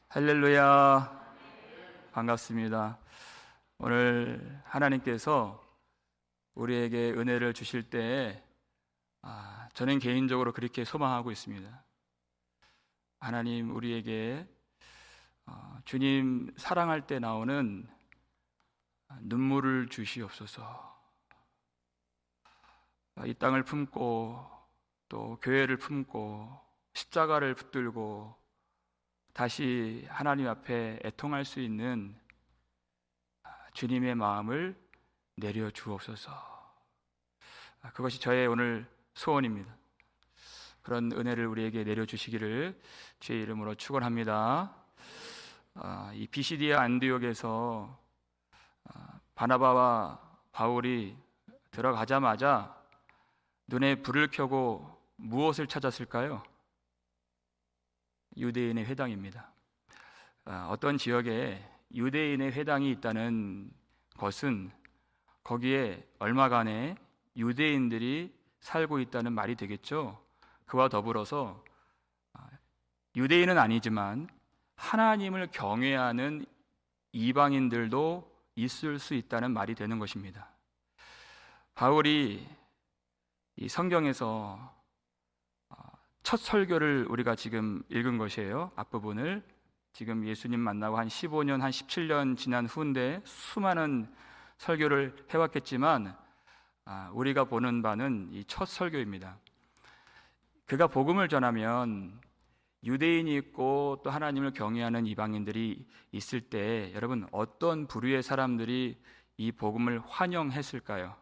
할렐루야. 반갑습니다. 오늘 하나님께서 우리에게 은혜를 주실 때 저는 개인적으로 그렇게 소망하고 있습니다. 하나님 우리에게 주님 사랑할 때 나오는 눈물을 주시옵소서. 이 땅을 품고 또 교회를 품고 십자가를 붙들고 다시 하나님 앞에 애통할 수 있는 주님의 마음을 내려 주옵소서. 그것이 저의 오늘 소원입니다. 그런 은혜를 우리에게 내려 주시기를 주의 이름으로 축원합니다. 이 비시디아 안디옥에서 바나바와 바울이 들어가자마자 눈에 불을 켜고 무엇을 찾았을까요? 유대인의 회당입니다. 어떤 지역에 유대인의 회당이 있다는 것은 거기에 얼마간의 유대인들이 살고 있다는 말이 되겠죠. 그와 더불어서 유대인은 아니지만 하나님을 경외하는 이방인들도 있을 수 있다는 말이 되는 것입니다. 바울이 이 성경에서 첫 설교를 우리가 지금 읽은 것이에요. 앞부분을 지금 예수님 만나고 한 15년, 한 17년 지난 후인데 수많은 설교를 해왔겠지만 우리가 보는 바는 이 첫 설교입니다. 그가 복음을 전하면 유대인이 있고 또 하나님을 경외하는 이방인들이 있을 때 여러분 어떤 부류의 사람들이 이 복음을 환영했을까요?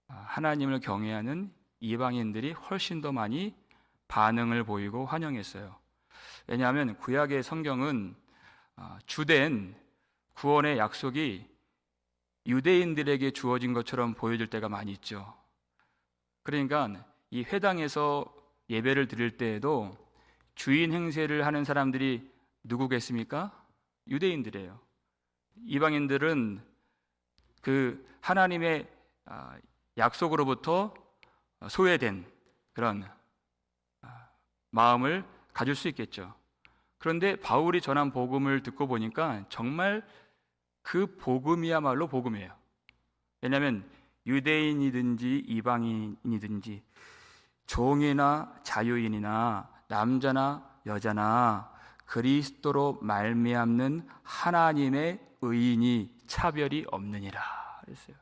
하나님을 경외하는 이방인들이 훨씬 더 많이 반응을 보이고 환영했어요. 왜냐하면 구약의 성경은 주된 구원의 약속이 유대인들에게 주어진 것처럼 보여질 때가 많이 있죠. 그러니까 이 회당에서 예배를 드릴 때에도 주인 행세를 하는 사람들이 누구겠습니까? 유대인들이에요. 이방인들은 그 하나님의 약속으로부터 소외된 그런 마음을 가질 수 있겠죠. 그런데 바울이 전한 복음을 듣고 보니까 정말 그 복음이야말로 복음이에요. 왜냐하면 유대인이든지 이방인이든지 종이나 자유인이나 남자나 여자나 그리스도로 말미암는 하나님의 의인이 차별이 없느니라 그랬어요.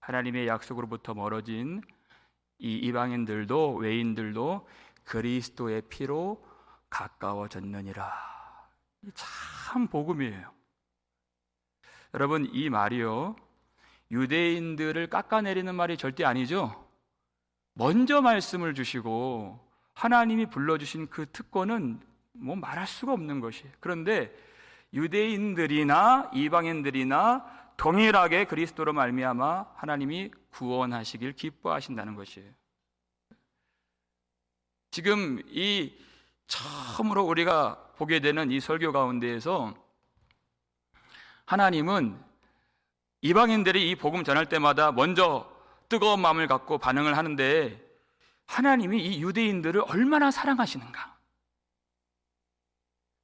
하나님의 약속으로부터 멀어진 이 이방인들도 외인들도 그리스도의 피로 가까워졌느니라. 참 복음이에요. 여러분 이 말이요 유대인들을 깎아내리는 말이 절대 아니죠. 먼저 말씀을 주시고 하나님이 불러주신 그 특권은 뭐 말할 수가 없는 것이에요. 그런데 유대인들이나 이방인들이나 동일하게 그리스도로 말미암아 하나님이 구원하시길 기뻐하신다는 것이에요. 지금 이 처음으로 우리가 보게 되는 이 설교 가운데에서 하나님은 이방인들이 이 복음 전할 때마다 먼저 뜨거운 마음을 갖고 반응을 하는데 하나님이 이 유대인들을 얼마나 사랑하시는가,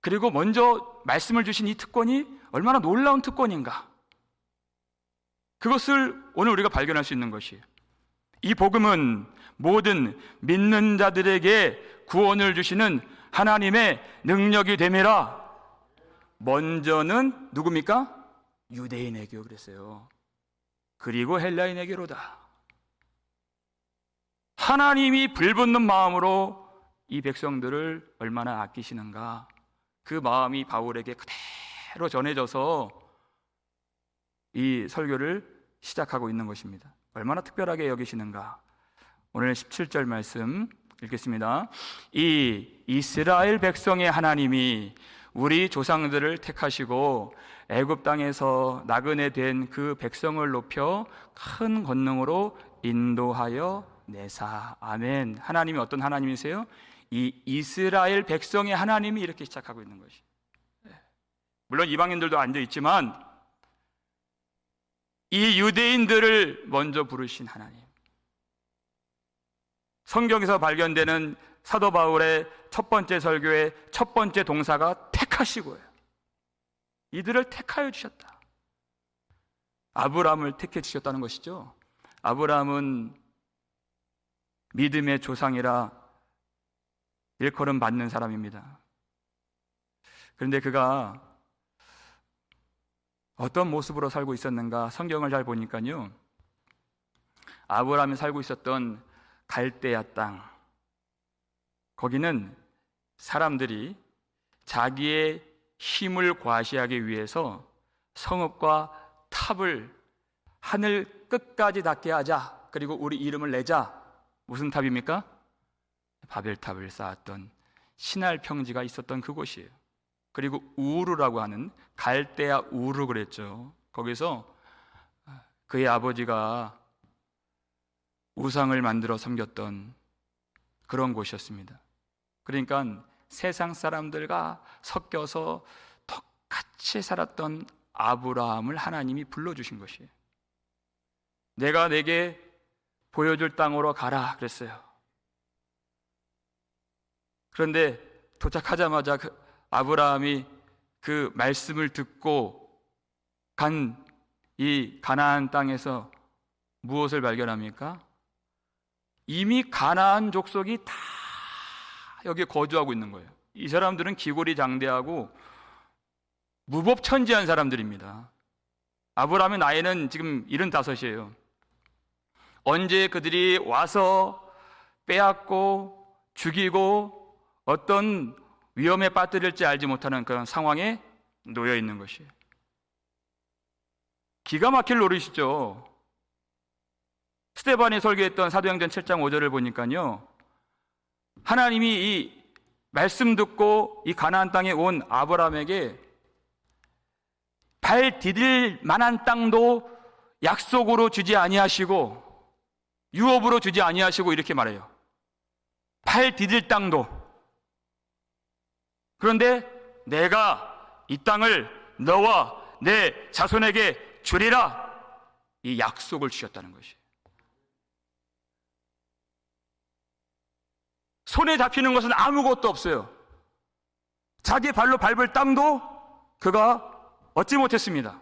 그리고 먼저 말씀을 주신 이 특권이 얼마나 놀라운 특권인가, 그것을 오늘 우리가 발견할 수 있는 것이에요. 이 복음은 모든 믿는 자들에게 구원을 주시는 하나님의 능력이 됨이라. 먼저는 누굽니까? 유대인에게요 그랬어요. 그리고 헬라인에게로다. 하나님이 불붙는 마음으로 이 백성들을 얼마나 아끼시는가, 그 마음이 바울에게 그대로 전해져서 이 설교를 시작하고 있는 것입니다. 얼마나 특별하게 여기시는가. 오늘 17절 말씀 읽겠습니다. 이 이스라엘 백성의 하나님이 우리 조상들을 택하시고 애굽 땅에서 나그네 된 그 백성을 높여 큰 권능으로 인도하여 내사. 아멘. 하나님이 어떤 하나님이세요? 이 이스라엘 백성의 하나님이 이렇게 시작하고 있는 것이. 물론 이방인들도 앉아 있지만 이 유대인들을 먼저 부르신 하나님. 성경에서 발견되는 사도 바울의 첫 번째 설교의 첫 번째 동사가 택하시고요. 이들을 택하여 주셨다. 아브라함을 택해 주셨다는 것이죠. 아브라함은 믿음의 조상이라 일컬음 받는 사람입니다. 그런데 그가 어떤 모습으로 살고 있었는가? 성경을 잘 보니까요, 아브라함이 살고 있었던 갈대아 땅, 거기는 사람들이 자기의 힘을 과시하기 위해서 성읍과 탑을 하늘 끝까지 닿게 하자, 그리고 우리 이름을 내자. 무슨 탑입니까? 바벨탑을 쌓았던 신할 평지가 있었던 그곳이에요. 그리고 우르라고 하는, 갈대아 우르 그랬죠. 거기서 그의 아버지가 우상을 만들어 섬겼던 그런 곳이었습니다. 그러니까 세상 사람들과 섞여서 똑같이 살았던 아브라함을 하나님이 불러주신 것이에요. 내가 내게 보여줄 땅으로 가라 그랬어요. 그런데 도착하자마자 아브라함이 그 말씀을 듣고 간 이 가나안 땅에서 무엇을 발견합니까? 이미 가나안 족속이 다 여기 거주하고 있는 거예요. 이 사람들은 기골이 장대하고 무법천지한 사람들입니다. 아브라함의 나이는 지금 75이에요. 언제 그들이 와서 빼앗고 죽이고 어떤 위험에 빠뜨릴지 알지 못하는 그런 상황에 놓여 있는 것이에요. 기가 막힐 노릇이죠. 스데반이 설교했던 사도행전 7장 5절을 보니까요, 하나님이 이 말씀 듣고 이 가나안 땅에 온 아브라함에게 발 디딜 만한 땅도 약속으로 주지 아니하시고 유업으로 주지 아니하시고 이렇게 말해요. 발 디딜 땅도. 그런데 내가 이 땅을 너와 내 자손에게 주리라, 이 약속을 주셨다는 것이에요. 손에 잡히는 것은 아무것도 없어요. 자기 발로 밟을 땅도 그가 얻지 못했습니다.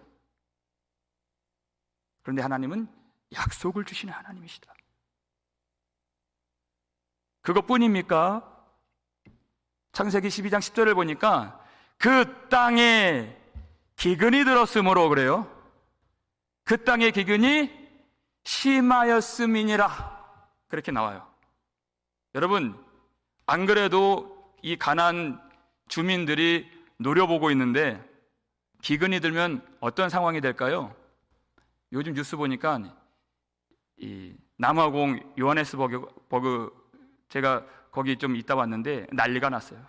그런데 하나님은 약속을 주시는 하나님이시다. 그것뿐입니까? 창세기 12장 10절을 보니까 그 땅에 기근이 들었으므로 그래요. 그 땅의 기근이 심하였음이니라, 그렇게 나와요. 여러분, 안 그래도 이 가나안 주민들이 노려보고 있는데 기근이 들면 어떤 상황이 될까요? 요즘 뉴스 보니까 이 남아공 요하네스버그, 제가 거기 좀 있다 왔는데 난리가 났어요.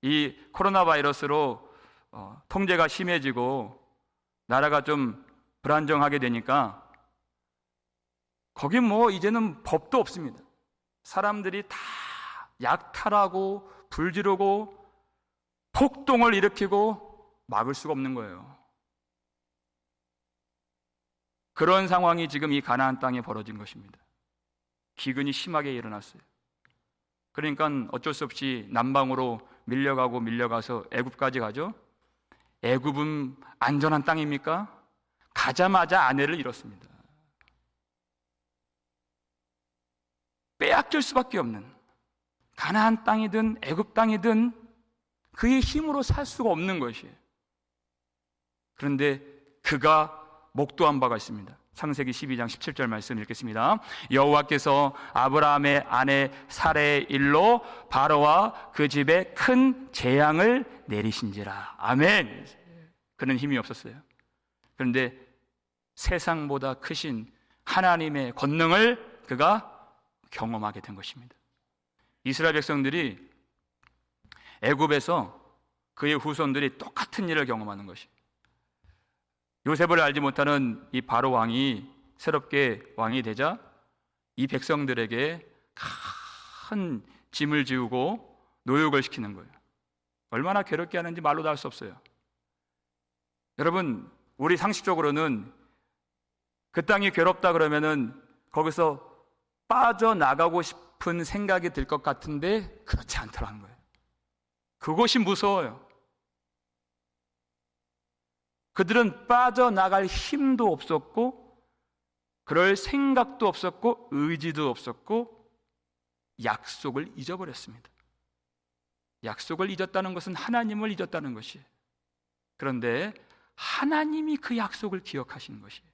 이 코로나 바이러스로 통제가 심해지고 나라가 좀 불안정하게 되니까 거기 뭐 이제는 법도 없습니다. 사람들이 다 약탈하고 불지르고 폭동을 일으키고 막을 수가 없는 거예요. 그런 상황이 지금 이 가나안 땅에 벌어진 것입니다. 기근이 심하게 일어났어요. 그러니까 어쩔 수 없이 남방으로 밀려가서 애굽까지 가죠. 애굽은 안전한 땅입니까? 가자마자 아내를 잃었습니다. 빼앗길 수밖에 없는, 가나안 땅이든 애굽 땅이든 그의 힘으로 살 수가 없는 것이에요. 그런데 그가 목도한 바가 있습니다. 창세기 12장 17절 말씀 읽겠습니다. 여호와께서 아브라함의 아내 사레의 일로 바로와 그 집에 큰 재앙을 내리신지라. 아멘. 그는 힘이 없었어요. 그런데 세상보다 크신 하나님의 권능을 그가 경험하게 된 것입니다. 이스라엘 백성들이 애굽에서 그의 후손들이 똑같은 일을 경험하는 것이, 요셉을 알지 못하는 이 바로 왕이 새롭게 왕이 되자 이 백성들에게 큰 짐을 지우고 노역을 시키는 거예요. 얼마나 괴롭게 하는지 말로 다 할 수 없어요. 여러분, 우리 상식적으로는 그 땅이 괴롭다 그러면은 거기서 빠져나가고 싶은 싶은 생각이 들 것 같은데 그렇지 않더라는 거예요. 그것이 무서워요. 그들은 빠져나갈 힘도 없었고 그럴 생각도 없었고 의지도 없었고 약속을 잊어버렸습니다. 약속을 잊었다는 것은 하나님을 잊었다는 것이에요. 그런데 하나님이 그 약속을 기억하시는 것이에요.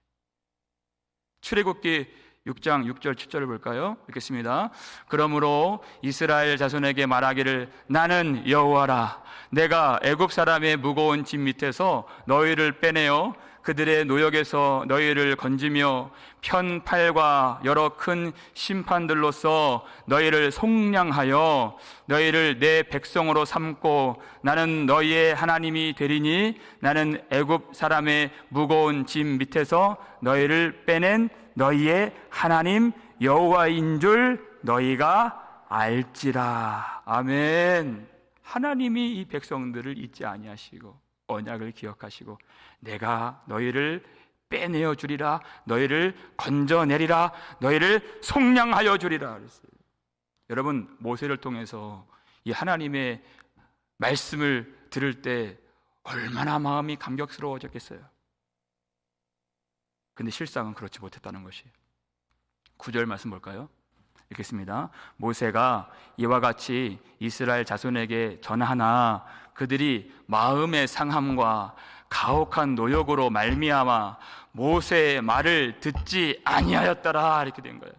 출애굽기 6장 6절 7절을 볼까요? 읽겠습니다. 그러므로 이스라엘 자손에게 말하기를 나는 여호와라. 내가 애굽 사람의 무거운 짐 밑에서 너희를 빼내어 그들의 노역에서 너희를 건지며 편팔과 여러 큰 심판들로서 너희를 속량하여 너희를 내 백성으로 삼고 나는 너희의 하나님이 되리니 나는 애굽 사람의 무거운 짐 밑에서 너희를 빼낸 너희의 하나님 여호와인 줄 너희가 알지라. 아멘. 하나님이 이 백성들을 잊지 아니하시고 언약을 기억하시고 내가 너희를 빼내어 주리라, 너희를 건져내리라, 너희를 속량하여 주리라 그랬어요. 여러분, 모세를 통해서 이 하나님의 말씀을 들을 때 얼마나 마음이 감격스러워졌겠어요. 근데 실상은 그렇지 못했다는 것이에요. 9절 말씀 볼까요? 읽겠습니다. 모세가 이와 같이 이스라엘 자손에게 전하나 그들이 마음의 상함과 가혹한 노역으로 말미암아 모세의 말을 듣지 아니하였더라. 이렇게 된 거예요.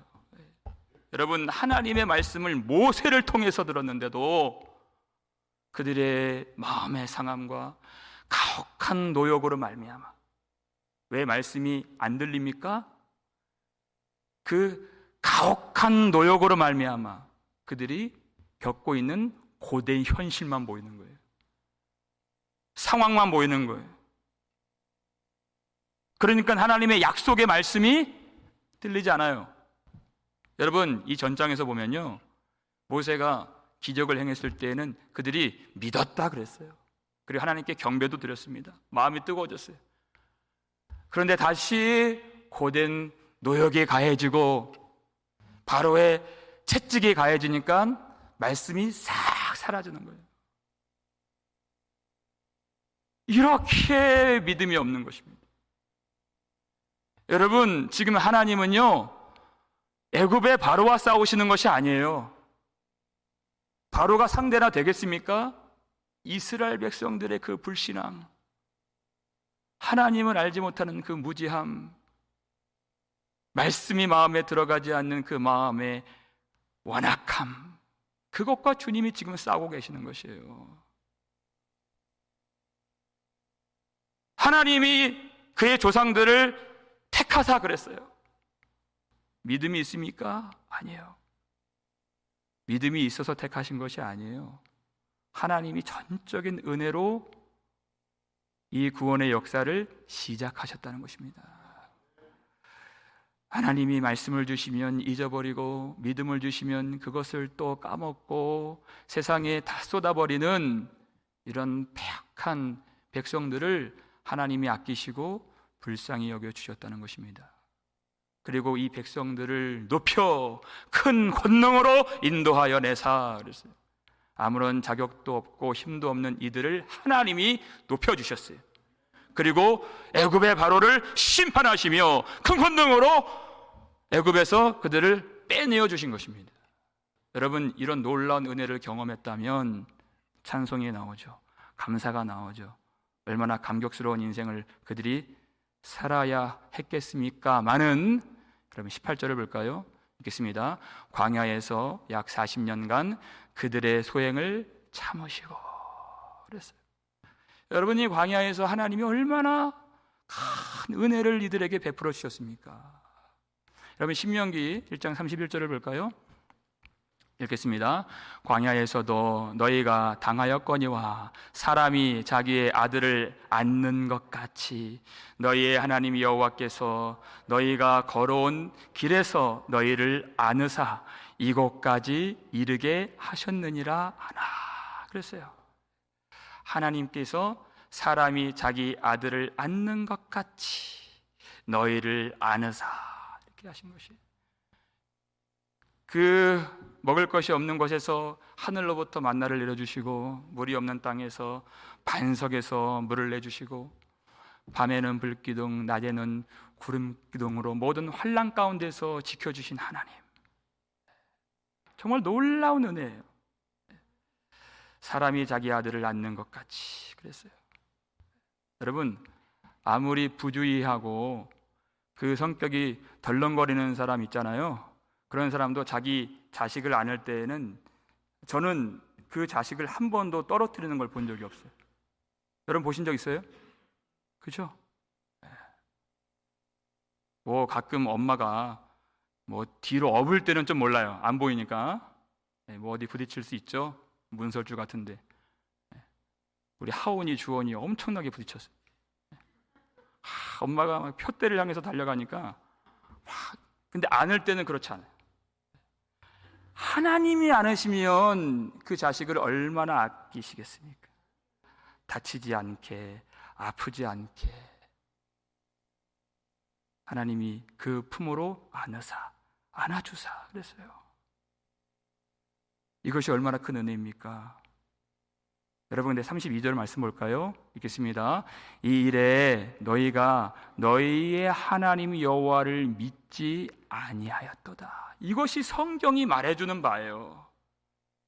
여러분, 하나님의 말씀을 모세를 통해서 들었는데도 그들의 마음의 상함과 가혹한 노역으로 말미암아. 왜 말씀이 안 들립니까? 그 가혹한 노역으로 말미암아 그들이 겪고 있는 고된 현실만 보이는 거예요. 상황만 보이는 거예요. 그러니까 하나님의 약속의 말씀이 들리지 않아요. 여러분, 이 전장에서 보면요, 모세가 기적을 행했을 때에는 그들이 믿었다 그랬어요. 그리고 하나님께 경배도 드렸습니다. 마음이 뜨거워졌어요. 그런데 다시 고된 노역이 가해지고 바로의 채찍이 가해지니까 말씀이 싹 사라지는 거예요. 이렇게 믿음이 없는 것입니다. 여러분, 지금 하나님은요, 애굽의 바로와 싸우시는 것이 아니에요. 바로가 상대나 되겠습니까? 이스라엘 백성들의 그 불신앙, 하나님을 알지 못하는 그 무지함, 말씀이 마음에 들어가지 않는 그 마음의 완악함, 그것과 주님이 지금 싸우고 계시는 것이에요. 하나님이 그의 조상들을 택하사 그랬어요. 믿음이 있습니까? 아니에요. 믿음이 있어서 택하신 것이 아니에요. 하나님이 전적인 은혜로 이 구원의 역사를 시작하셨다는 것입니다. 하나님이 말씀을 주시면 잊어버리고 믿음을 주시면 그것을 또 까먹고 세상에 다 쏟아버리는 이런 패역한 백성들을 하나님이 아끼시고 불쌍히 여겨주셨다는 것입니다. 그리고 이 백성들을 높여 큰 권능으로 인도하여 내사 그랬어요. 아무런 자격도 없고 힘도 없는 이들을 하나님이 높여주셨어요. 그리고 애굽의 바로를 심판하시며 큰 권능으로 애굽에서 그들을 빼내어 주신 것입니다. 여러분, 이런 놀라운 은혜를 경험했다면 찬송이 나오죠. 감사가 나오죠. 얼마나 감격스러운 인생을 그들이 살아야 했겠습니까? 많은, 그러면 18절을 볼까요? 읽겠습니다. 광야에서 약 40년간 그들의 소행을 참으시고 그랬어요. 여러분이 광야에서 하나님이 얼마나 큰 은혜를 이들에게 베풀어 주셨습니까? 여러분, 신명기 1장 31절을 볼까요? 읽겠습니다. 광야에서도 너희가 당하였거니와 사람이 자기의 아들을 안는 것 같이 너희의 하나님 여호와께서 너희가 걸어온 길에서 너희를 안으사 이곳까지 이르게 하셨느니라 하나 그랬어요. 하나님께서 사람이 자기 아들을 안는 것 같이 너희를 안으사 이렇게 하신 것이, 그 먹을 것이 없는 곳에서 하늘로부터 만나를 내려주시고, 물이 없는 땅에서 반석에서 물을 내주시고, 밤에는 불기둥, 낮에는 구름기둥으로 모든 환난 가운데서 지켜주신 하나님, 정말 놀라운 은혜예요. 사람이 자기 아들을 낳는 것 같이 그랬어요. 여러분, 아무리 부주의하고 그 성격이 덜렁거리는 사람 있잖아요. 그런 사람도 자기 자식을 안을 때에는, 저는 그 자식을 한 번도 떨어뜨리는 걸 본 적이 없어요. 여러분 보신 적 있어요? 그죠? 뭐 가끔 엄마가 뭐 뒤로 업을 때는 좀 몰라요. 안 보이니까. 뭐 어디 부딪힐 수 있죠. 문설주 같은데. 우리 하온이 주원이 엄청나게 부딪혔어요. 엄마가 막 표대를 향해서 달려가니까 근데 안을 때는 그렇지 않아요. 하나님이 안으시면 그 자식을 얼마나 아끼시겠습니까? 다치지 않게, 아프지 않게 하나님이 그 품으로 안으사, 안아주사 그랬어요. 이것이 얼마나 큰 은혜입니까? 여러분, 근데 32절 말씀 볼까요? 읽겠습니다. 이 일에 너희가 너희의 하나님 여호와를 믿지 아니하였도다. 이것이 성경이 말해주는 바예요.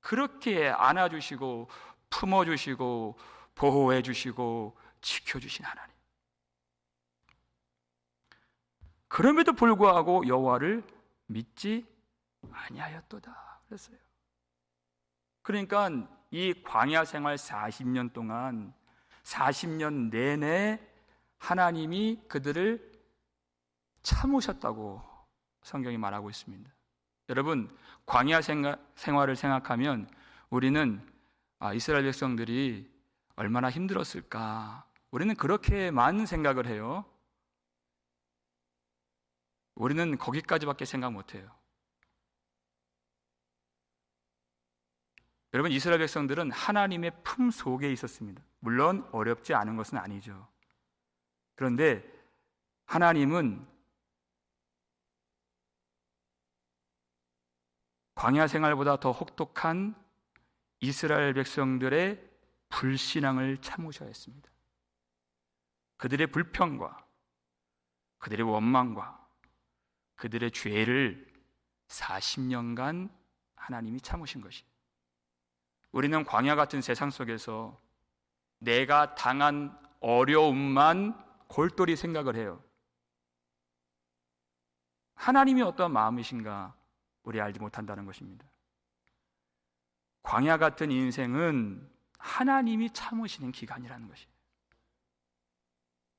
그렇게 안아주시고 품어주시고 보호해주시고 지켜주신 하나님, 그럼에도 불구하고 여호와를 믿지 아니하였도다 그랬어요. 그러니까 이 광야 생활 40년 동안 40년 내내 하나님이 그들을 참으셨다고 성경이 말하고 있습니다. 여러분, 광야 생활을 생각하면 우리는 이스라엘 백성들이 얼마나 힘들었을까, 우리는 그렇게만 생각을 해요. 우리는 거기까지밖에 생각 못해요. 여러분, 이스라엘 백성들은 하나님의 품 속에 있었습니다. 물론 어렵지 않은 것은 아니죠. 그런데 하나님은 광야 생활보다 더 혹독한 이스라엘 백성들의 불신앙을 참으셔야 했습니다. 그들의 불평과 그들의 원망과 그들의 죄를 40년간 하나님이 참으신 것이, 우리는 광야 같은 세상 속에서 내가 당한 어려움만 골똘히 생각을 해요. 하나님이 어떤 마음이신가 우리 알지 못한다는 것입니다. 광야 같은 인생은 하나님이 참으시는 기간이라는 것이에요.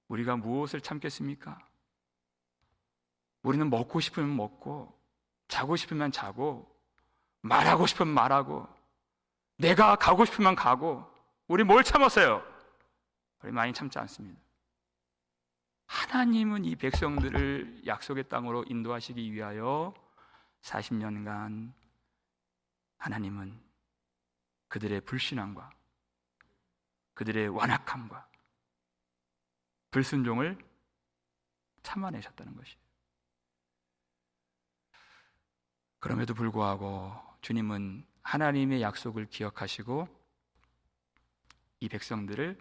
우리가 무엇을 참겠습니까? 우리는 먹고 싶으면 먹고, 자고 싶으면 자고, 말하고 싶으면 말하고, 내가 가고 싶으면 가고, 우리 뭘 참았어요? 우리 많이 참지 않습니다. 하나님은 이 백성들을 약속의 땅으로 인도하시기 위하여 40년간 하나님은 그들의 불신앙과 그들의 완악함과 불순종을 참아내셨다는 것이에요. 그럼에도 불구하고 주님은 하나님의 약속을 기억하시고 이 백성들을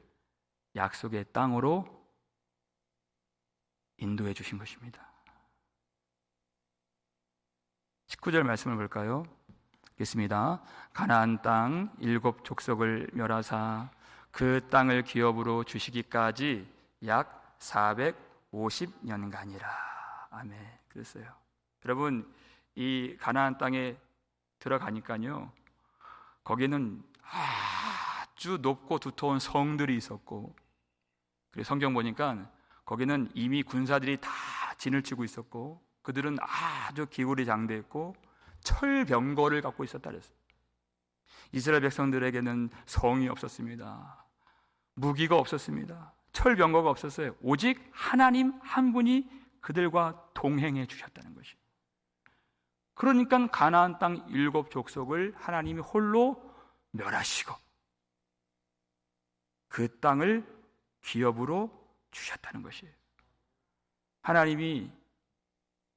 약속의 땅으로 인도해 주신 것입니다. 19절 말씀을 볼까요? 읽겠습니다. 가나안 땅 7 족속을 멸하사 그 땅을 기업으로 주시기까지 약 450년간이라. 아멘. 그랬어요. 여러분, 이 가나안 땅에 들어가니까요, 거기는 아주 높고 두터운 성들이 있었고, 그리고 성경 보니까 거기는 이미 군사들이 다 진을 치고 있었고, 그들은 아주 기울이 장대했고 철병거를 갖고 있었다 그랬어요. 이스라엘 백성들에게는 성이 없었습니다. 무기가 없었습니다. 철병거가 없었어요. 오직 하나님 한 분이 그들과 동행해 주셨다는 것이에요. 그러니까 가나안 땅 7 족속을 하나님이 홀로 멸하시고 그 땅을 기업으로 주셨다는 것이에요. 하나님이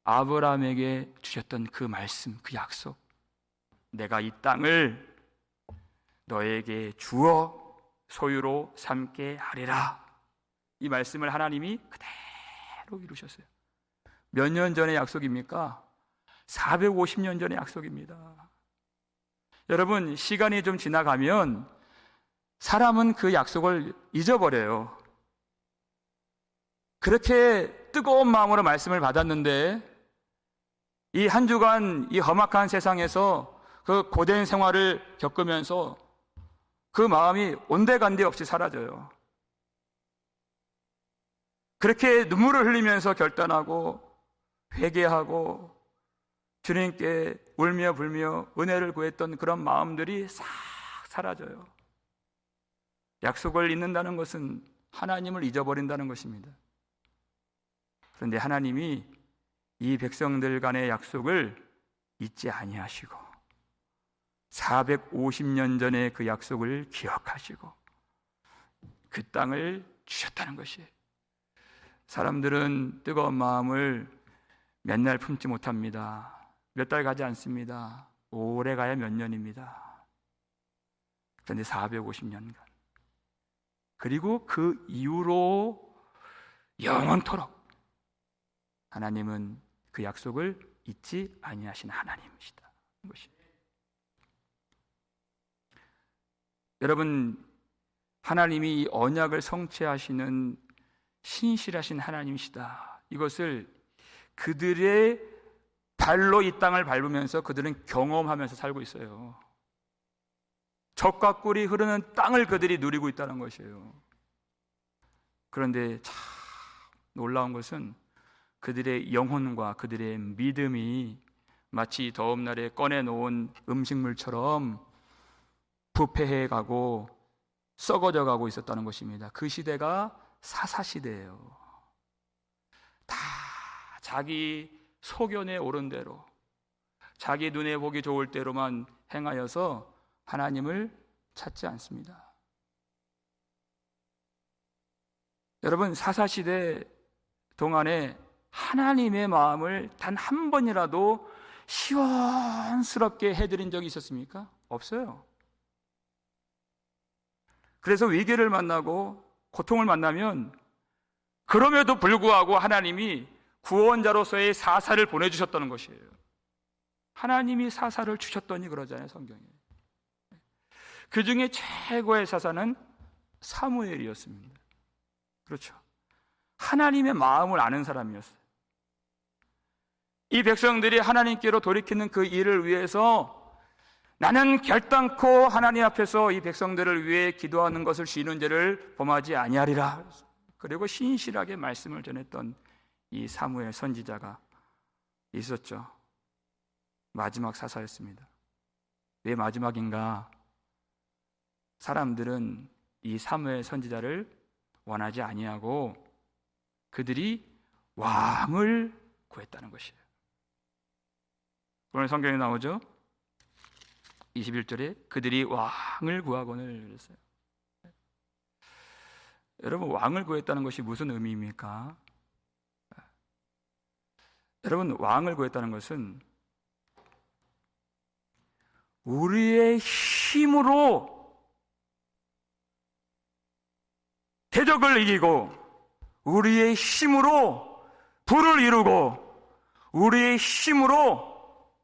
아브라함에게 주셨던 그 말씀, 그 약속, 내가 이 땅을 너에게 주어 소유로 삼게 하리라. 이 말씀을 하나님이 그대로 이루셨어요. 몇 년 전의 약속입니까? 450년 전의 약속입니다. 여러분, 시간이 좀 지나가면 사람은 그 약속을 잊어버려요. 그렇게 뜨거운 마음으로 말씀을 받았는데 이 한 주간 이 험악한 세상에서 그 고된 생활을 겪으면서 그 마음이 온데간데 없이 사라져요. 그렇게 눈물을 흘리면서 결단하고 회개하고 주님께 울며 불며 은혜를 구했던 그런 마음들이 싹 사라져요. 약속을 잊는다는 것은 하나님을 잊어버린다는 것입니다. 그런데 하나님이 이 백성들 간의 약속을 잊지 아니하시고 450년 전에 그 약속을 기억하시고 그 땅을 주셨다는 것이에요. 사람들은 뜨거운 마음을 몇 날 품지 못합니다. 몇 달 가지 않습니다. 오래 가야 몇 년입니다. 그런데 450년간 그리고 그 이후로 영원토록 하나님은 그 약속을 잊지 아니하신 하나님이시다. 여러분, 하나님이 이 언약을 성취하시는 신실하신 하나님이시다. 이것을 그들의 발로 이 땅을 밟으면서 그들은 경험하면서 살고 있어요. 젖과 꿀이 흐르는 땅을 그들이 누리고 있다는 것이에요. 그런데 참 놀라운 것은 그들의 영혼과 그들의 믿음이 마치 더운 날에 꺼내놓은 음식물처럼 부패해 가고 썩어져 가고 있었다는 것입니다. 그 시대가 사사시대예요. 다 자기 소견에 옳은 대로 자기 눈에 보기 좋을 대로만 행하여서 하나님을 찾지 않습니다. 여러분, 사사시대 동안에 하나님의 마음을 단 한 번이라도 시원스럽게 해드린 적이 있었습니까? 없어요. 그래서 위기를 만나고 고통을 만나면 그럼에도 불구하고 하나님이 구원자로서의 사사를 보내주셨다는 것이에요. 하나님이 사사를 주셨더니 그러잖아요, 성경에. 그 중에 최고의 사사는 사무엘이었습니다. 그렇죠. 하나님의 마음을 아는 사람이었어요. 이 백성들이 하나님께로 돌이키는 그 일을 위해서 나는 결단코 하나님 앞에서 이 백성들을 위해 기도하는 것을 쉬는 죄를 범하지 아니하리라. 그리고 신실하게 말씀을 전했던 이 사무엘 선지자가 있었죠. 마지막 사사였습니다. 왜 마지막인가? 사람들은 이 사무엘 선지자를 원하지 아니하고 그들이 왕을 구했다는 것이에요. 오늘 성경에 나오죠. 21절에 그들이 왕을 구하거늘 그랬어요. 여러분, 왕을 구했다는 것이 무슨 의미입니까? 여러분, 왕을 구했다는 것은 우리의 힘으로 대적을 이기고 우리의 힘으로 부를 이루고 우리의 힘으로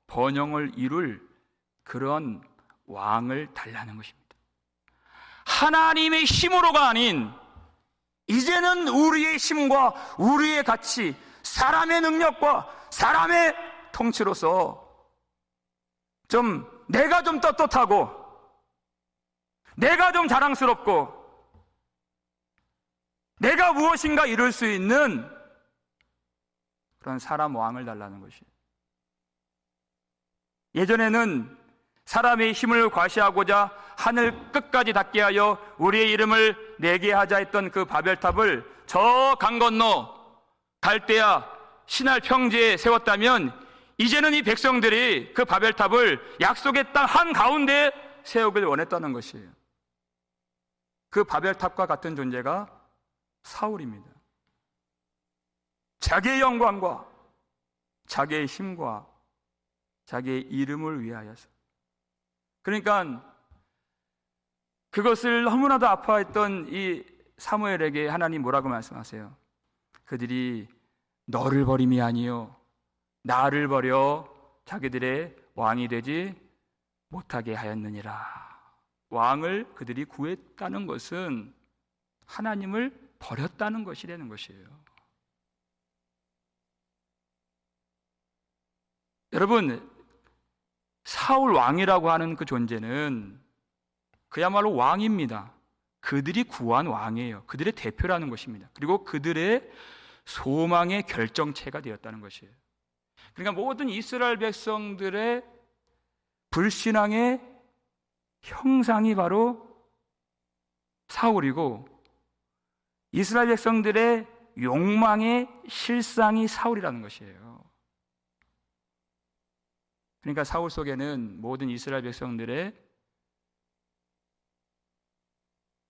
번영을 이룰 그런 왕을 달라는 것입니다. 하나님의 힘으로가 아닌 이제는 우리의 힘과 우리의 가치, 사람의 능력과 사람의 통치로서 내가 좀 떳떳하고 내가 좀 자랑스럽고 내가 무엇인가 이룰 수 있는 그런 사람 왕을 달라는 것이에요. 예전에는 사람의 힘을 과시하고자 하늘 끝까지 닿게 하여 우리의 이름을 내게 하자 했던 그 바벨탑을 저 강 건너 갈대아 시날 평지에 세웠다면 이제는 이 백성들이 그 바벨탑을 약속의 땅 한가운데에 세우길 원했다는 것이에요. 그 바벨탑과 같은 존재가 사울입니다. 자기의 영광과 자기의 힘과 자기의 이름을 위하여서 그러니까 그것을 너무나도 아파했던 이 사무엘에게 하나님 뭐라고 말씀하세요? 그들이 너를 버림이 아니요 나를 버려 자기들의 왕이 되지 못하게 하였느니라. 왕을 그들이 구했다는 것은 하나님을 버렸다는 것이라는 것이에요. 여러분, 사울 왕이라고 하는 그 존재는 그야말로 왕입니다. 그들이 구한 왕이에요. 그들의 대표라는 것입니다. 그리고 그들의 소망의 결정체가 되었다는 것이에요. 그러니까 모든 이스라엘 백성들의 불신앙의 형상이 바로 사울이고, 이스라엘 백성들의 욕망의 실상이 사울이라는 것이에요. 그러니까 사울 속에는 모든 이스라엘 백성들의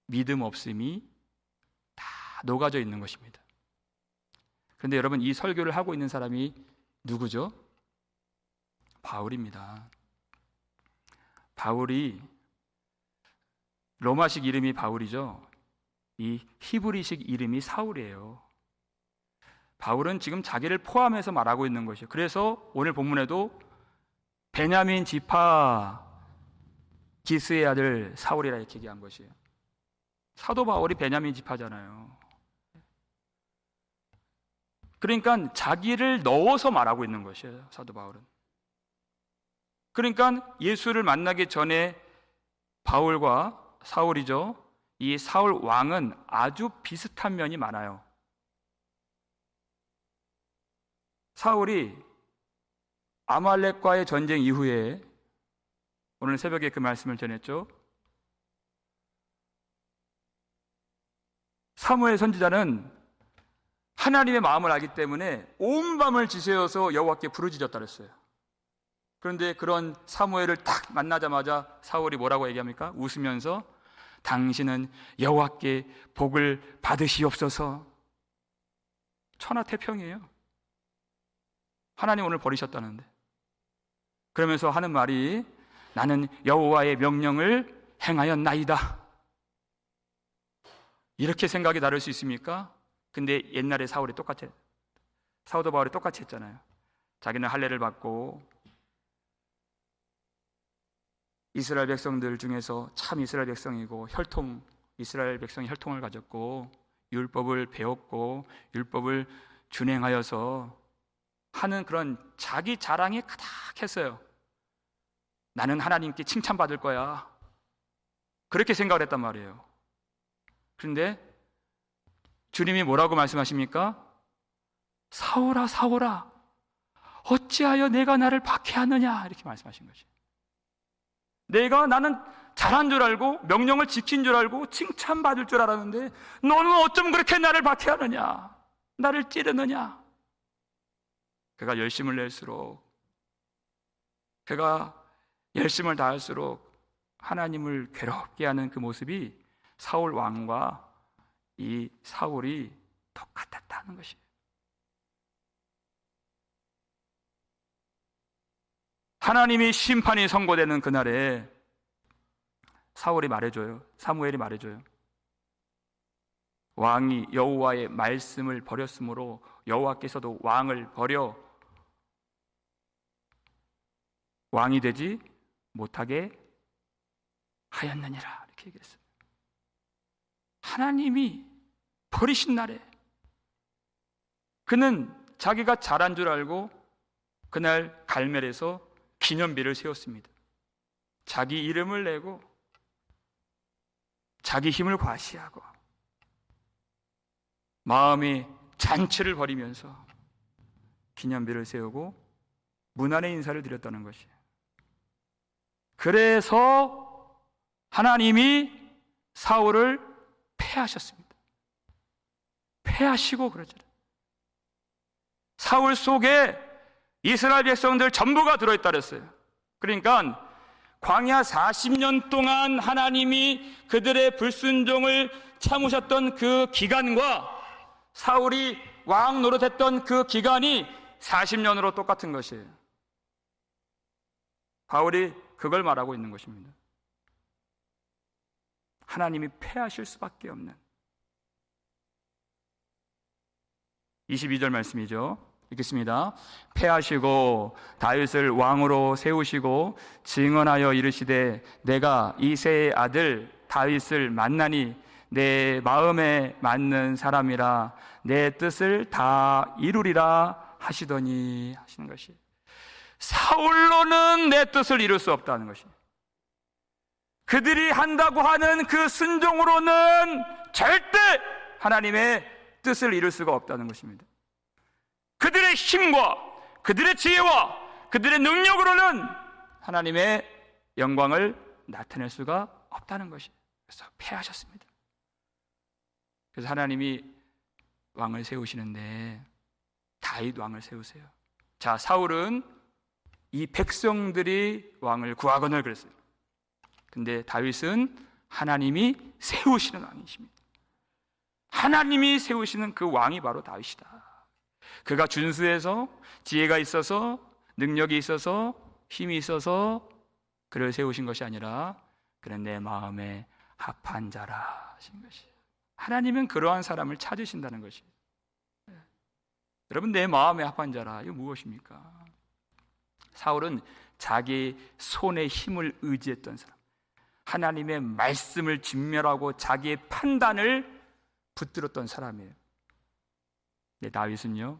믿음 없음이 다 녹아져 있는 것입니다. 그런데 여러분, 이 설교를 하고 있는 사람이 누구죠? 바울입니다. 바울이 로마식 이름이 바울이죠. 이 히브리식 이름이 사울이에요. 바울은 지금 자기를 포함해서 말하고 있는 것이에요. 그래서 오늘 본문에도 베냐민 지파 기스의 아들 사울이라 이렇게 얘기한 것이에요. 사도 바울이 베냐민 지파잖아요. 그러니까 자기를 넣어서 말하고 있는 것이에요, 사도 바울은. 그러니까 예수를 만나기 전에 바울과 사울이죠. 이 사울 왕은 아주 비슷한 면이 많아요. 사울이 아말렉과의 전쟁 이후에, 오늘 새벽에 그 말씀을 전했죠. 사무엘 선지자는 하나님의 마음을 알기 때문에 온 밤을 지새워서 여호와께 부르짖었다 그랬어요. 그런데 그런 사무엘을 딱 만나자마자 사울이 뭐라고 얘기합니까? 웃으면서 당신은 여호와께 복을 받으시옵소서. 천하태평이에요. 하나님 오늘 버리셨다는데. 그러면서 하는 말이 나는 여호와의 명령을 행하였나이다. 이렇게 생각이 다를 수 있습니까? 근데 옛날에 사도 바울이 똑같이 했잖아요. 자기는 할례를 받고 이스라엘 백성들 중에서 참 이스라엘 백성이고 이스라엘 백성이 혈통을 가졌고 율법을 배웠고 율법을 준행하여서 하는 그런 자기 자랑이 가득했어요. 나는 하나님께 칭찬받을 거야. 그렇게 생각을 했단 말이에요. 그런데 주님이 뭐라고 말씀하십니까? 사울아 사울아 어찌하여 내가 나를 박해하느냐, 이렇게 말씀하신 거죠. 나는 잘한 줄 알고 명령을 지킨 줄 알고 칭찬받을 줄 알았는데 너는 어쩜 그렇게 나를 박해하느냐, 나를 찌르느냐. 그가 열심을 낼수록, 그가 열심을 다할수록 하나님을 괴롭게 하는 그 모습이 사울 왕과 이 사울이 똑같았다는 것이에요. 하나님이 심판이 선고되는 그날에 사무엘이 말해줘요. 왕이 여호와의 말씀을 버렸으므로 여호와께서도 왕을 버려 왕이 되지 못하게 하였느니라, 이렇게 얘기했어요. 하나님이 버리신 날에 그는 자기가 잘한 줄 알고 그날 갈멜에서 기념비를 세웠습니다. 자기 이름을 내고 자기 힘을 과시하고 마음의 잔치를 벌이면서 기념비를 세우고 문안의 인사를 드렸다는 것이에요. 그래서 하나님이 사울을 패하셨습니다. 패하시고 그러잖아요. 사울 속에 이스라엘 백성들 전부가 들어있다 그랬어요. 그러니까 광야 40년 동안 하나님이 그들의 불순종을 참으셨던 그 기간과 사울이 왕 노릇했던 그 기간이 40년으로 똑같은 것이에요. 바울이 그걸 말하고 있는 것입니다. 하나님이 패하실 수밖에 없는 22절 말씀이죠. 읽겠습니다. 패하시고 다윗을 왕으로 세우시고 증언하여 이르시되 내가 이새의 아들 다윗을 만나니 내 마음에 맞는 사람이라 내 뜻을 다 이루리라 하시더니 하시는 것이, 사울로는 내 뜻을 이룰 수 없다는 것이, 그들이 한다고 하는 그 순종으로는 절대 하나님의 뜻을 이룰 수가 없다는 것입니다. 그들의 힘과 그들의 지혜와 그들의 능력으로는 하나님의 영광을 나타낼 수가 없다는 것이, 그래서 패하셨습니다. 그래서 하나님이 왕을 세우시는데 다윗 왕을 세우세요. 자, 사울은 이 백성들이 왕을 구하거늘 그랬어요. 근데 다윗은 하나님이 세우시는 왕이십니다. 하나님이 세우시는 그 왕이 바로 다윗이다. 그가 준수해서 지혜가 있어서 능력이 있어서 힘이 있어서 그를 세우신 것이 아니라 그는 내 마음에 합한 자라 하신 것이에요. 하나님은 그러한 사람을 찾으신다는 것이에요. 여러분, 내 마음에 합한 자라, 이거 무엇입니까? 사울은 자기 손의 힘을 의지했던 사람, 하나님의 말씀을 진멸하고 자기의 판단을 붙들었던 사람이에요. 네, 다윗은요,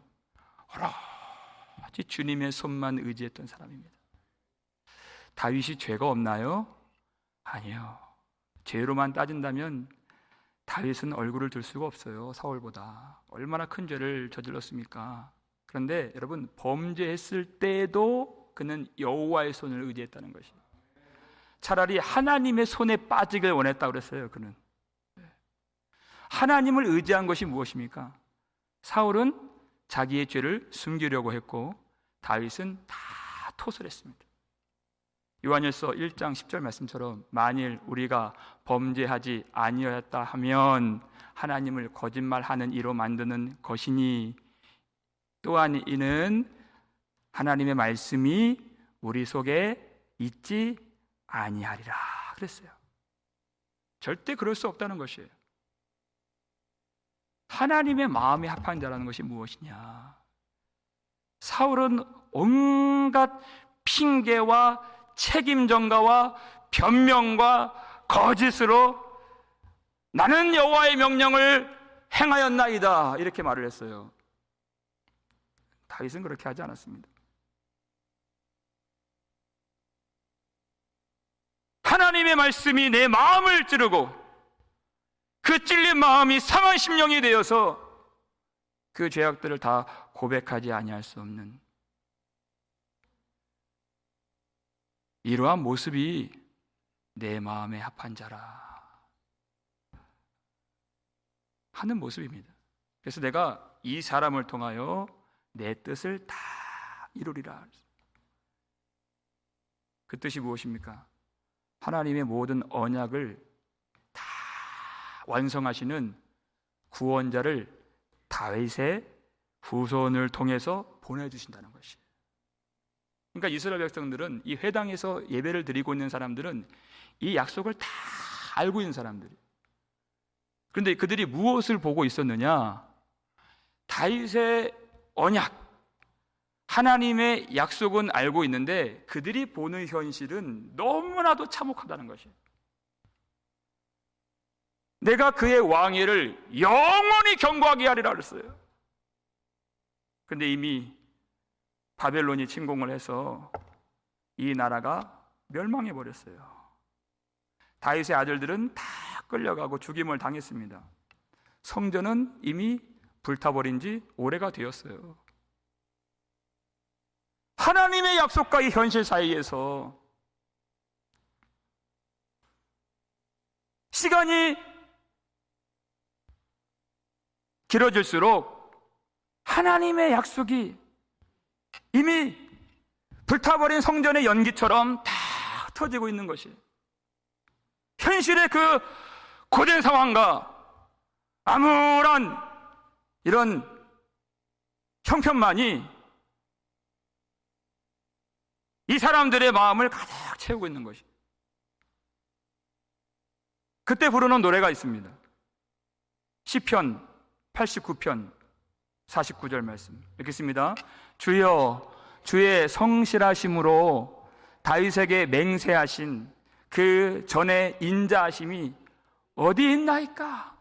오로지 주님의 손만 의지했던 사람입니다. 다윗이 죄가 없나요? 아니요. 죄로만 따진다면 다윗은 얼굴을 들 수가 없어요. 사울보다. 얼마나 큰 죄를 저질렀습니까? 그런데 여러분, 범죄했을 때에도 그는 여호와의 손을 의지했다는 것이, 차라리 하나님의 손에 빠지길 원했다고 그랬어요. 그는 하나님을 의지한 것이 무엇입니까? 사울은 자기의 죄를 숨기려고 했고 다윗은 다 토설했습니다. 요한일서 1장 10절 말씀처럼 만일 우리가 범죄하지 아니하였다 하면 하나님을 거짓말하는 이로 만드는 것이니 또한 이는 하나님의 말씀이 우리 속에 있지 아니하리라 그랬어요. 절대 그럴 수 없다는 것이에요. 하나님의 마음에 합한 자라는 것이 무엇이냐? 사울은 온갖 핑계와 책임 전가와 변명과 거짓으로 나는 여호와의 명령을 행하였나이다 이렇게 말을 했어요. 다윗은 그렇게 하지 않았습니다. 하나님의 말씀이 내 마음을 찌르고 그 찔린 마음이 상한 심령이 되어서 그 죄악들을 다 고백하지 아니할 수 없는 이러한 모습이 내 마음에 합한 자라 하는 모습입니다. 그래서 내가 이 사람을 통하여 내 뜻을 다 이루리라. 그 뜻이 무엇입니까? 하나님의 모든 언약을 다 완성하시는 구원자를 다윗의 후손을 통해서 보내주신다는 것이에요. 그러니까 이스라엘 백성들은, 이 회당에서 예배를 드리고 있는 사람들은 이 약속을 다 알고 있는 사람들이에요. 그런데 그들이 무엇을 보고 있었느냐? 다윗의 언약, 하나님의 약속은 알고 있는데 그들이 보는 현실은 너무나도 참혹하다는 것이에요. 내가 그의 왕위를 영원히 경고하게 하리라 그랬어요. 그런데 이미 바벨론이 침공을 해서 이 나라가 멸망해 버렸어요. 다윗의 아들들은 다 끌려가고 죽임을 당했습니다. 성전은 이미 불타버린 지 오래가 되었어요. 하나님의 약속과 이 현실 사이에서 시간이 길어질수록 하나님의 약속이 이미 불타버린 성전의 연기처럼 다 흩어지고 있는 것이, 현실의 그 고된 상황과 암울한 이런 형편만이 이 사람들의 마음을 가득 채우고 있는 것이. 그때 부르는 노래가 있습니다. 시편 89편 49절 말씀 읽겠습니다. 주여, 주의 성실하심으로 다윗에게 맹세하신 그 전에 인자하심이 어디 있나이까?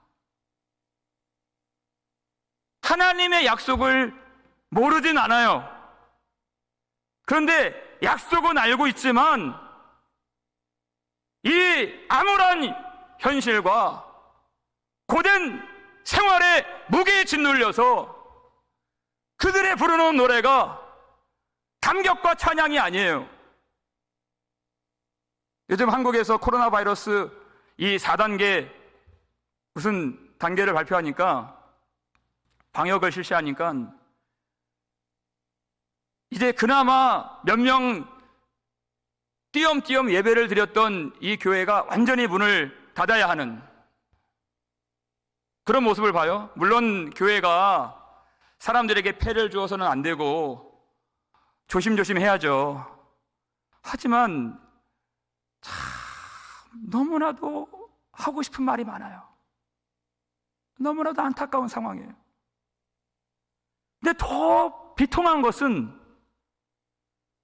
하나님의 약속을 모르진 않아요. 그런데 약속은 알고 있지만 이 암울한 현실과 고된 생활의 무게에 짓눌려서 그들의 부르는 노래가 감격과 찬양이 아니에요. 요즘 한국에서 코로나 바이러스 이 4단계 무슨 단계를 발표하니까, 방역을 실시하니까 이제 그나마 몇 명 띄엄띄엄 예배를 드렸던 이 교회가 완전히 문을 닫아야 하는 그런 모습을 봐요. 물론 교회가 사람들에게 폐를 주어서는 안 되고 조심조심 해야죠. 하지만 참 너무나도 하고 싶은 말이 많아요. 너무나도 안타까운 상황이에요. 근데 더 비통한 것은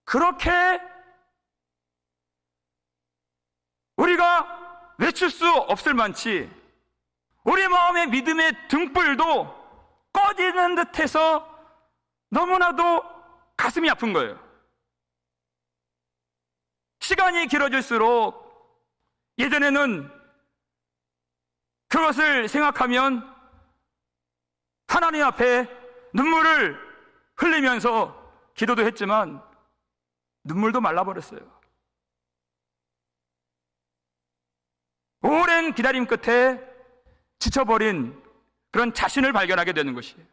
그렇게 우리가 외칠 수 없을 만치 우리 마음의 믿음의 등불도 꺼지는 듯해서 너무나도 가슴이 아픈 거예요. 시간이 길어질수록 예전에는 그것을 생각하면 하나님 앞에 눈물을 흘리면서 기도도 했지만 눈물도 말라버렸어요. 오랜 기다림 끝에 지쳐버린 그런 자신을 발견하게 되는 것이에요.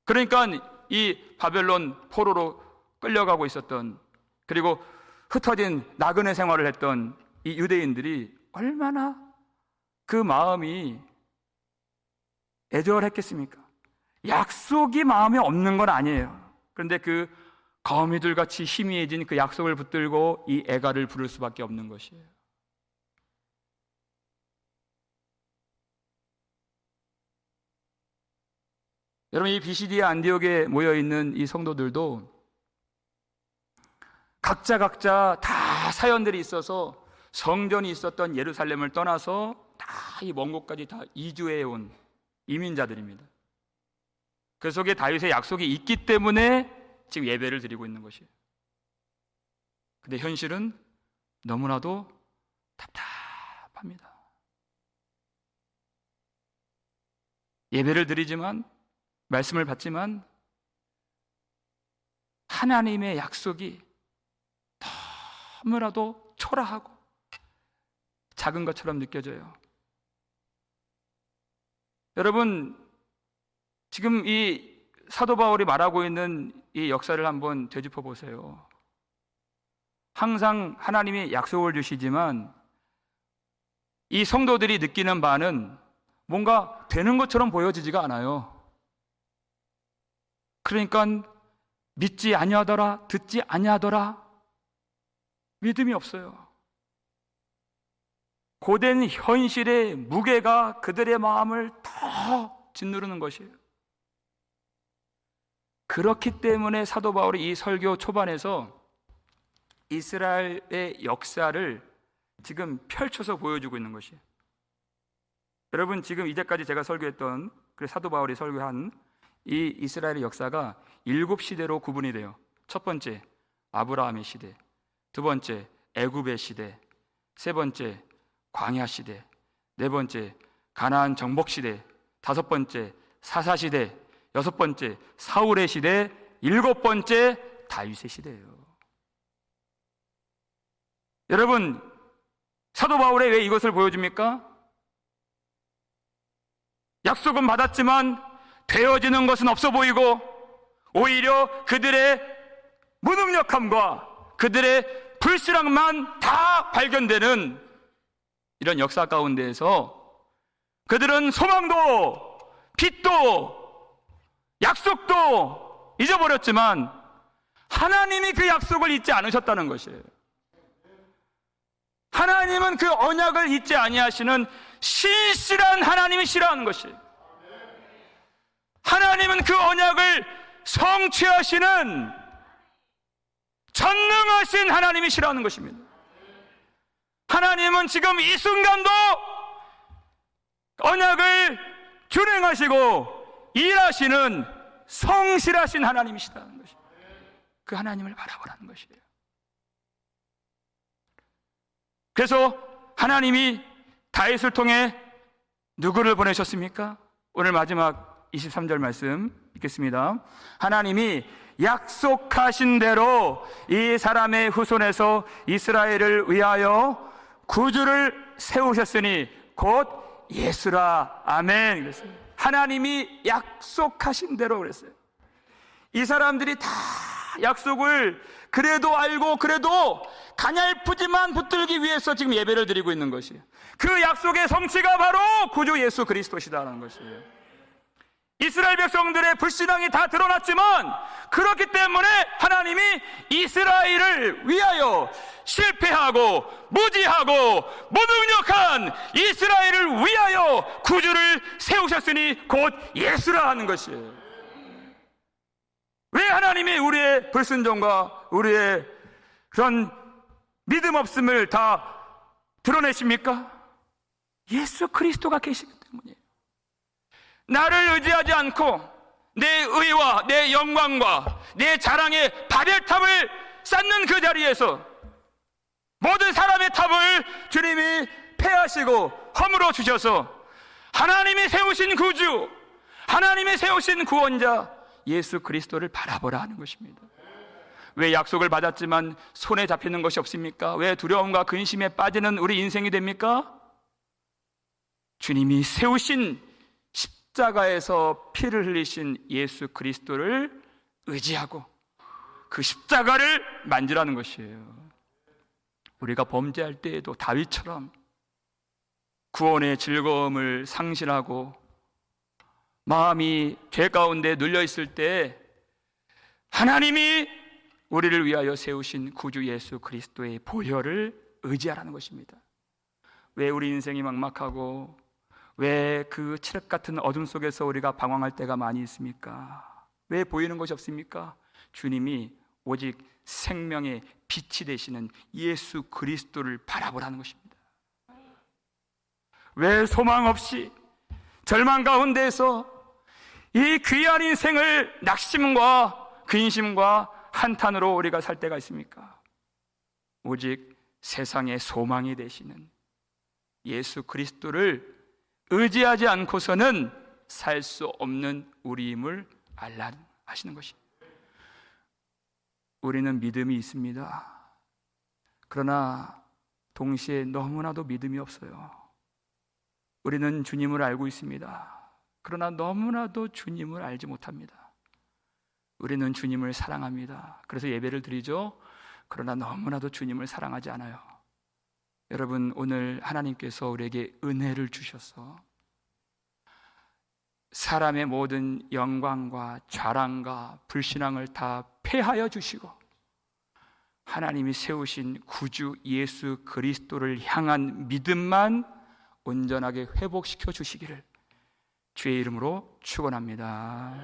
그러니까 이 바벨론 포로로 끌려가고 있었던, 그리고 흩어진 나그네 생활을 했던 이 유대인들이 얼마나 그 마음이 애절했겠습니까? 약속이 마음에 없는 건 아니에요. 그런데 그 거미들같이 희미해진 그 약속을 붙들고 이 애가를 부를 수밖에 없는 것이에요. 여러분, 이 비시디아 안디옥에 모여있는 이 성도들도 각자 다 사연들이 있어서 성전이 있었던 예루살렘을 떠나서 다 이 먼 곳까지 다 이주해 온 이민자들입니다. 그 속에 다윗의 약속이 있기 때문에 지금 예배를 드리고 있는 것이에요. 근데 현실은 너무나도 답답합니다. 예배를 드리지만, 말씀을 받지만 하나님의 약속이 너무나도 초라하고 작은 것처럼 느껴져요. 여러분, 지금 이 사도 바울이 말하고 있는 이 역사를 한번 되짚어 보세요. 항상 하나님이 약속을 주시지만 이 성도들이 느끼는 바는 뭔가 되는 것처럼 보여지지가 않아요. 그러니까 믿지 아니하더라, 듣지 아니하더라, 믿음이 없어요. 고된 현실의 무게가 그들의 마음을 더 짓누르는 것이에요. 그렇기 때문에 사도 바울이 이 설교 초반에서 이스라엘의 역사를 지금 펼쳐서 보여주고 있는 것이에요. 여러분, 지금 이제까지 제가 설교했던 그 사도 바울이 설교한 이 이스라엘의 역사가 7시대로 구분이 돼요. 첫 번째, 아브라함의 시대. 두 번째, 애굽의 시대. 세 번째, 광야 시대. 네 번째, 가나안 정복 시대. 다섯 번째, 사사 시대. 여섯 번째, 사울의 시대. 일곱 번째, 다윗의 시대예요. 여러분, 사도 바울이 왜 이것을 보여줍니까? 약속은 받았지만 되어지는 것은 없어 보이고, 오히려 그들의 무능력함과 그들의 불신앙만 다 발견되는 이런 역사 가운데에서 그들은 소망도 빛도 약속도 잊어버렸지만 하나님이 그 약속을 잊지 않으셨다는 것이에요. 하나님은 그 언약을 잊지 아니하시는 신실한 하나님이 싫어하는 것이에요. 하나님은 그 언약을 성취하시는 전능하신 하나님이 싫어하는 것입니다. 하나님은 지금 이 순간도 언약을 준행하시고 일하시는 성실하신 하나님이시다는 것이에요. 그 하나님을 바라보라는 것이에요. 그래서 하나님이 다윗을 통해 누구를 보내셨습니까? 오늘 마지막 23절 말씀 읽겠습니다. 하나님이 약속하신 대로 이 사람의 후손에서 이스라엘을 위하여 구주를 세우셨으니 곧 예수라. 아멘. 그랬어요. 하나님이 약속하신 대로 그랬어요. 이 사람들이 다 약속을 그래도 알고 그래도 가냘프지만 붙들기 위해서 지금 예배를 드리고 있는 것이에요. 그 약속의 성취가 바로 구주 예수 그리스도시다라는 것이에요. 이스라엘 백성들의 불신앙이 다 드러났지만 그렇기 때문에 하나님이 이스라엘을 위하여 실패하고 무지하고 무능력한 이스라엘을 위하여 구주를 세우셨으니 곧 예수라 하는 것이에요. 왜 하나님이 우리의 불순종과 우리의 그런 믿음 없음을 다 드러내십니까? 예수 그리스도가 계시기 때문이에요. 나를 의지하지 않고 내 의와 내 영광과 내 자랑의 바벨탑을 쌓는 그 자리에서 모든 사람의 탑을 주님이 폐하시고 허물어 주셔서 하나님이 세우신 구주, 하나님이 세우신 구원자 예수 그리스도를 바라보라 하는 것입니다. 왜 약속을 받았지만 손에 잡히는 것이 없습니까? 왜 두려움과 근심에 빠지는 우리 인생이 됩니까? 주님이 세우신 십자가에서 피를 흘리신 예수 그리스도를 의지하고 그 십자가를 만지라는 것이에요. 우리가 범죄할 때에도 다윗처럼 구원의 즐거움을 상실하고 마음이 죄 가운데 눌려 있을 때 하나님이 우리를 위하여 세우신 구주 예수 그리스도의 보혈을 의지하라는 것입니다. 왜 우리 인생이 막막하고 왜 그 칠흑 같은 어둠 속에서 우리가 방황할 때가 많이 있습니까? 왜 보이는 것이 없습니까? 주님이 오직 생명의 빛이 되시는 예수 그리스도를 바라보라는 것입니다. 왜 소망 없이 절망 가운데에서 이 귀한 인생을 낙심과 근심과 한탄으로 우리가 살 때가 있습니까? 오직 세상의 소망이 되시는 예수 그리스도를 의지하지 않고서는 살 수 없는 우리임을 알라 하시는 것입니다. 우리는 믿음이 있습니다. 그러나 동시에 너무나도 믿음이 없어요. 우리는 주님을 알고 있습니다. 그러나 너무나도 주님을 알지 못합니다. 우리는 주님을 사랑합니다. 그래서 예배를 드리죠. 그러나 너무나도 주님을 사랑하지 않아요. 여러분, 오늘 하나님께서 우리에게 은혜를 주셔서 사람의 모든 영광과 자랑과 불신앙을 다 폐하여 주시고 하나님이 세우신 구주 예수 그리스도를 향한 믿음만 온전하게 회복시켜 주시기를 주의 이름으로 축원합니다.